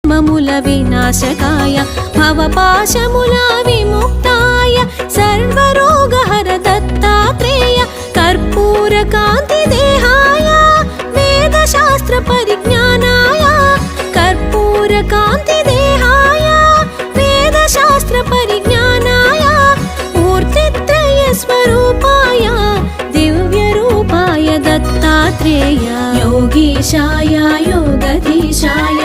जन्ममुल विनाशकाय भवपाशमुल विमुक्ताय सर्वरोगहर Dattatreya कर्पूरकान्ति देहाय वेदशास्त्र परिज्ञानाय कर्पूरकान्ति देहाय वेदशास्त्र परिज्ञानाय मूर्तित्रय स्वरूपाय दिव्यरूपाय Dattatreya योगीशाय योगधीशाय